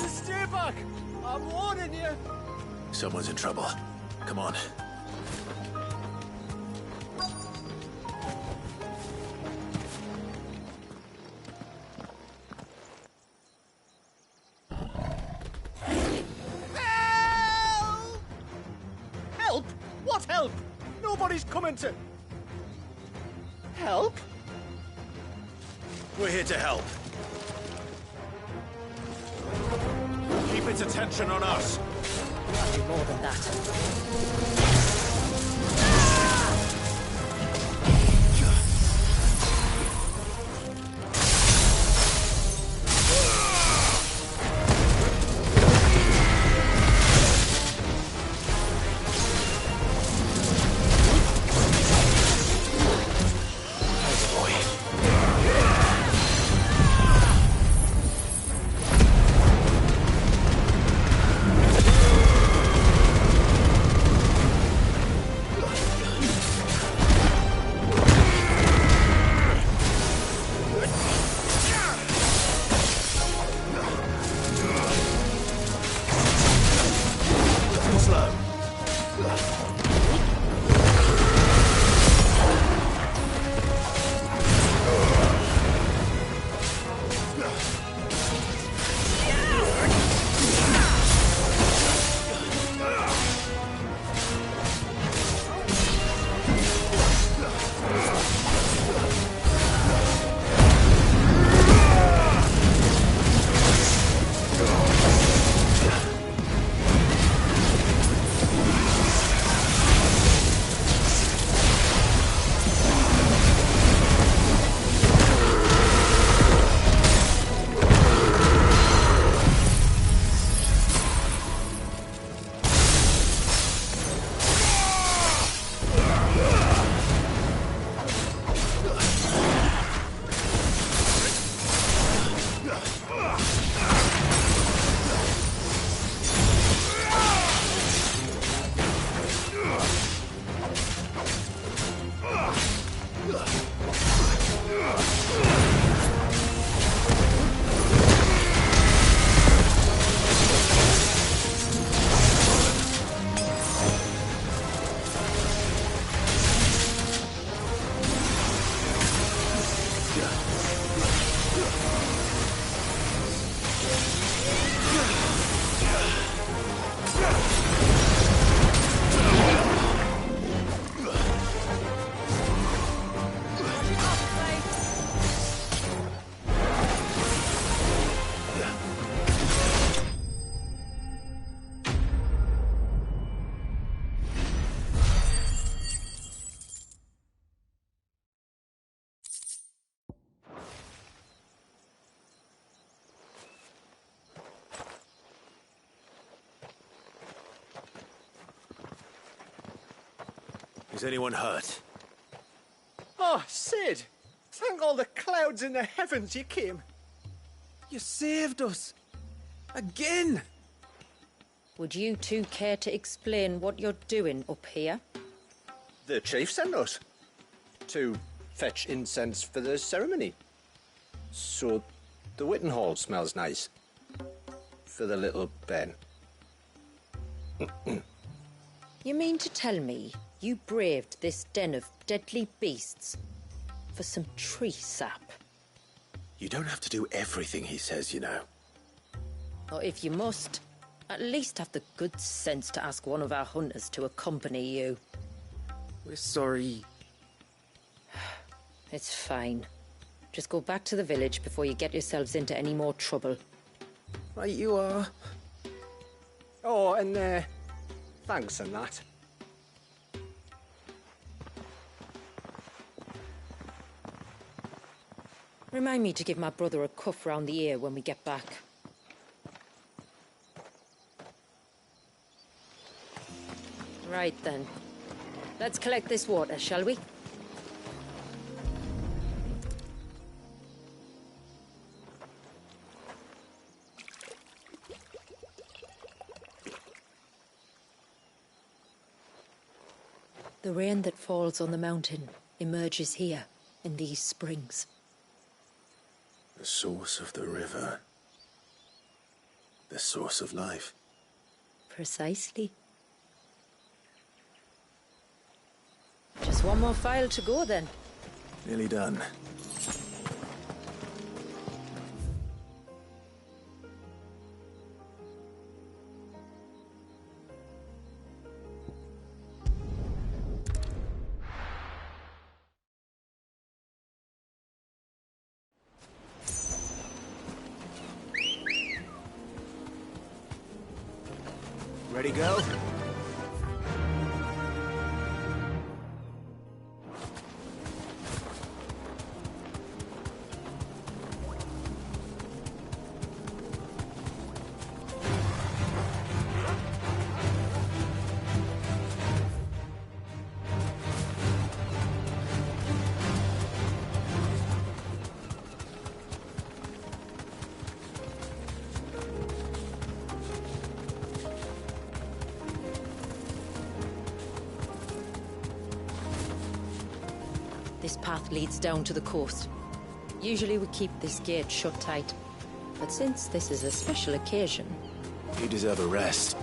Stay back! I'm warning you! Someone's in trouble. Come on. Help! Help? What help? Nobody's coming to... Help? We're here to help. Keep its attention on us. I'll do more than that. Is anyone hurt? Oh, Sid! Thank all the clouds in the heavens you came. You saved us. Again! Would you two care to explain what you're doing up here? The chief sent us. to fetch incense for the ceremony. So the Witten Hall smells nice. For the little Ben. You mean to tell me you braved this den of deadly beasts for some tree sap? You don't have to do everything he says, you know. Or if you must, at least have the good sense to ask one of our hunters to accompany you. We're sorry. It's fine. Just go back to the village before you get yourselves into any more trouble. Right you are. Oh, and thanks and that. Remind me to give my brother a cuff round the ear when we get back. Right then. Let's collect this water, shall we? The rain that falls on the mountain emerges here, in these springs. The source of the river. The source of life. Precisely. Just one more file to go then. Nearly done. Ready, go? This path leads down to the coast. Usually we keep this gate shut tight, but since this is a special occasion... You deserve a rest.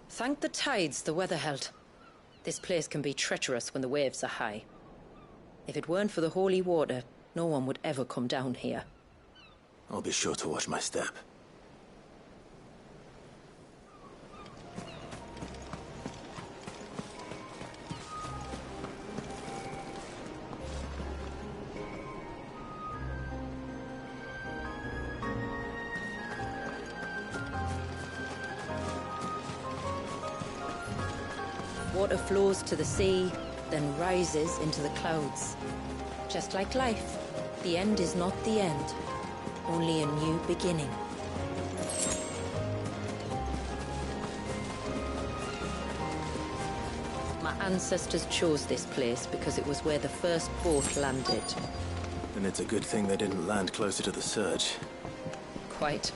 Thank the tides the weather held. This place can be treacherous when the waves are high. If it weren't for the holy water, no one would ever come down here. I'll be sure to watch my step. Water flows to the sea, then rises into the clouds. Just like life, the end is not the end, only a new beginning. My ancestors chose this place because it was where the first boat landed. And it's a good thing they didn't land closer to the surge. Quite.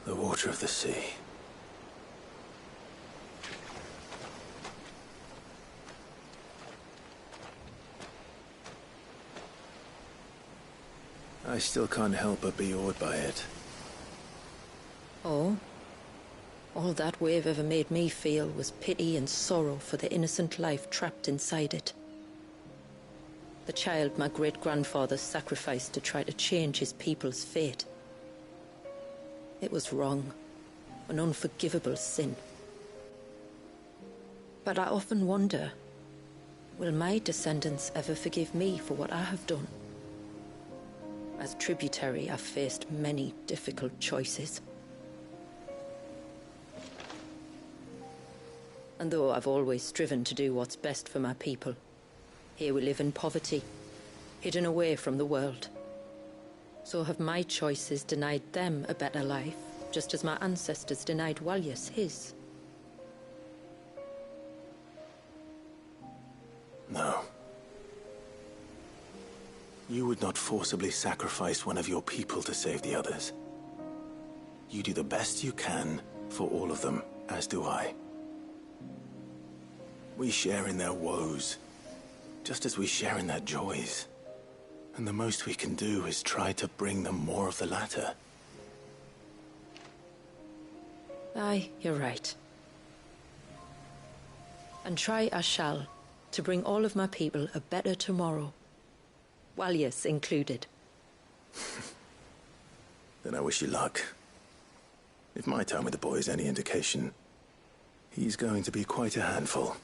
The water of the sea. I still can't help but be awed by it. Oh? All that wave ever made me feel was pity and sorrow for the innocent life trapped inside it. The child my great-grandfather sacrificed to try to change his people's fate. It was wrong, an unforgivable sin. But I often wonder, Will my descendants ever forgive me for what I have done? As tributary, I've faced many difficult choices. And though I've always striven to do what's best for my people, here we live in poverty, hidden away from the world. So have my choices denied them a better life, just as my ancestors denied Walyas his? No. You would not forcibly sacrifice one of your people to save the others. You do the best you can for all of them, as do I. We share in their woes, just as we share in their joys. And the most we can do is try to bring them more of the latter. Aye, you're right. And try I shall, to bring all of my people a better tomorrow. Walyas included. Then I wish you luck. If my time with the boy is any indication, he's going to be quite a handful.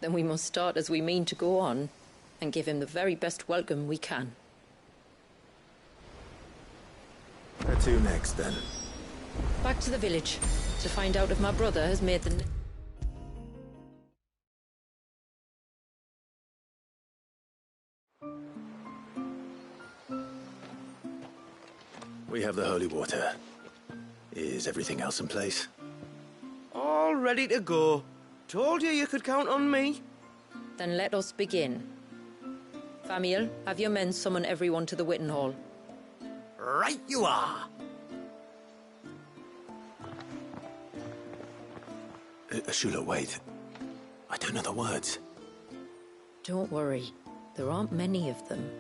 Then we must start as we mean to go on, and give him the very best welcome we can. Where to next, then? Back to the village, to find out if my brother has made the... We have the holy water. Is everything else in place? All ready to go. Told you you could count on me. Then let us begin. Famiel, have your men summon everyone to the Witten Hall. Right you are. Shula, wait. I don't know the words. Don't worry. There aren't many of them.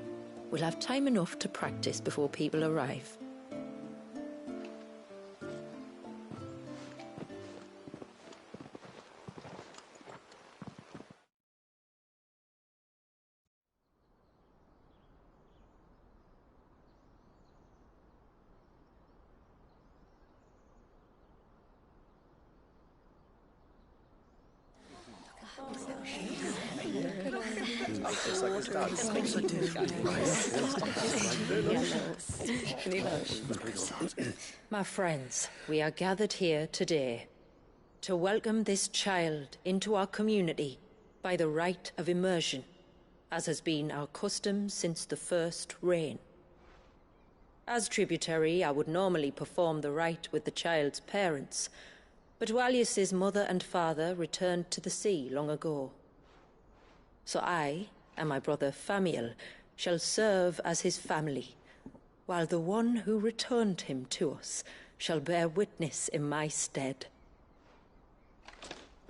We'll have time enough to practice before people arrive. My friends, we are gathered here today to welcome this child into our community by the rite of immersion, as has been our custom since the first reign. As tributary, I would normally perform the rite with the child's parents, but Walyas's mother and father returned to the sea long ago. So I and my brother Famiel shall serve as his family, while the one who returned him to us shall bear witness in my stead.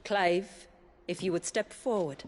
Clive, if you would step forward.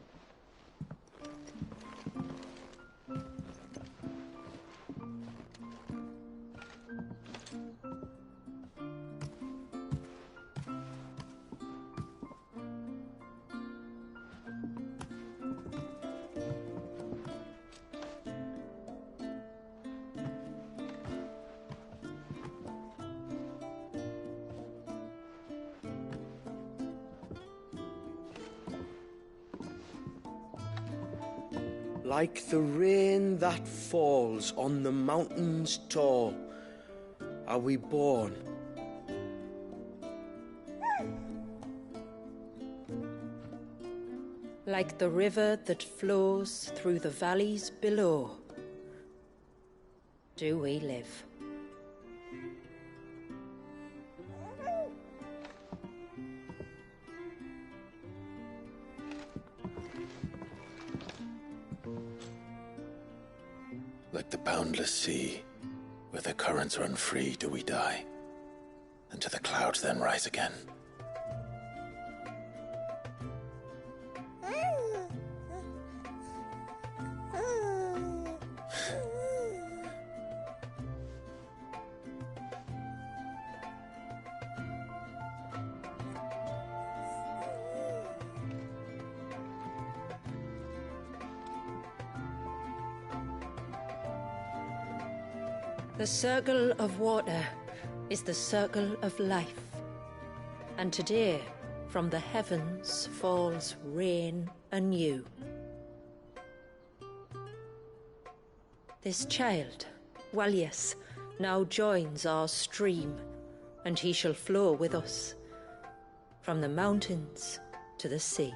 Like the rain that falls on the mountains tall, are we born. Like the river that flows through the valleys below, do we live. Like the boundless sea, where the currents run free, do we die, and to the clouds then rise again. The circle of water is the circle of life. And today, from the heavens falls rain anew. This child, Walyas, now joins our stream, and he shall flow with us from the mountains to the sea.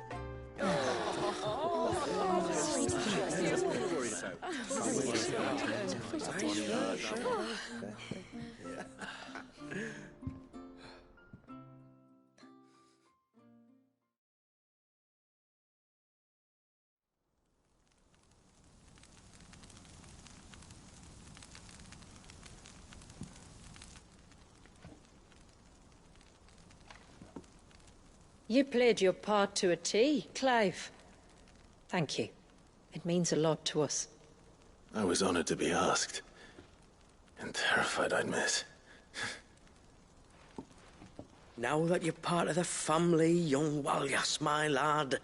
You played your part to a T, Clive. Thank you. It means a lot to us. I was honored to be asked. And terrified I'd miss. Now that you're part of the family, young Walyas, my lad.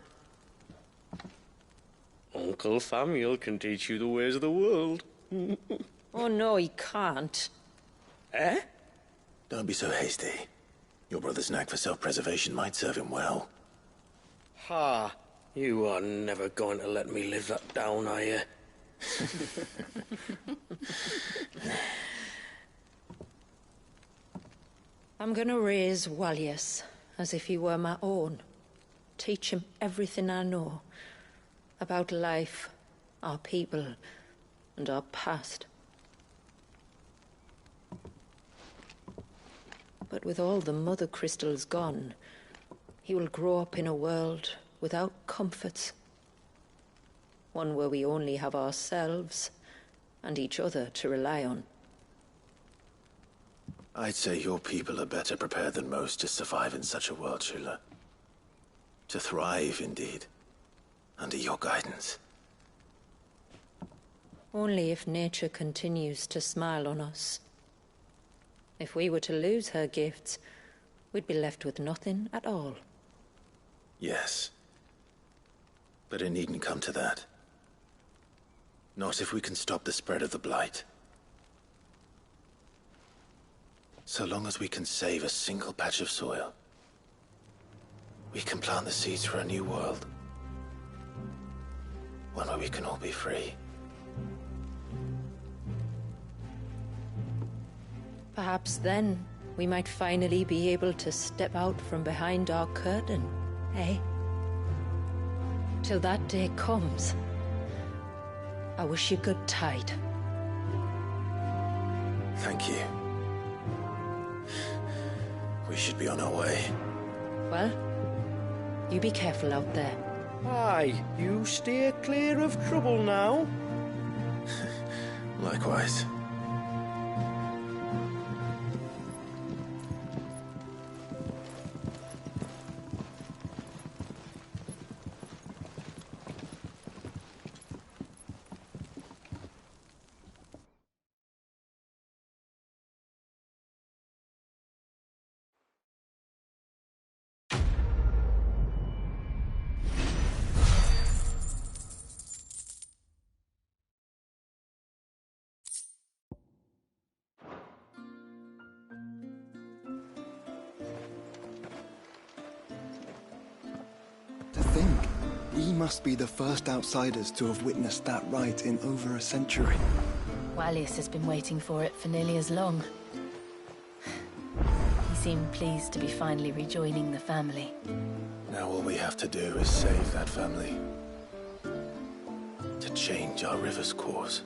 Uncle Samuel can teach you the ways of the world. Oh no, he can't. Eh? Don't be so hasty. Your brother's knack for self-preservation might serve him well. Ha! You are never going to let me live that down, are you? I'm gonna raise Walyas as if he were my own. Teach him everything I know about life, our people, and our past. But with all the Mothercrystals gone, he will grow up in a world without comforts. One where we only have ourselves and each other to rely on. I'd say your people are better prepared than most to survive in such a world, Shula. To thrive, indeed, under your guidance. Only if nature continues to smile on us. If we were to lose her gifts, we'd be left with nothing at all. Yes. But it needn't come to that. Not if we can stop the spread of the Blight. So long as we can save a single patch of soil, we can plant the seeds for a new world. One where we can all be free. Perhaps then we might finally be able to step out from behind our curtain, eh? Till that day comes, I wish you good tide. Thank you. We should be on our way. Well, you be careful out there. Aye, you steer clear of trouble now. Likewise. To think, we must be the first outsiders to have witnessed that rite in over a century. Walyas has been waiting for it for nearly as long. He seemed pleased to be finally rejoining the family. Now all we have to do is save that family. To change our river's course.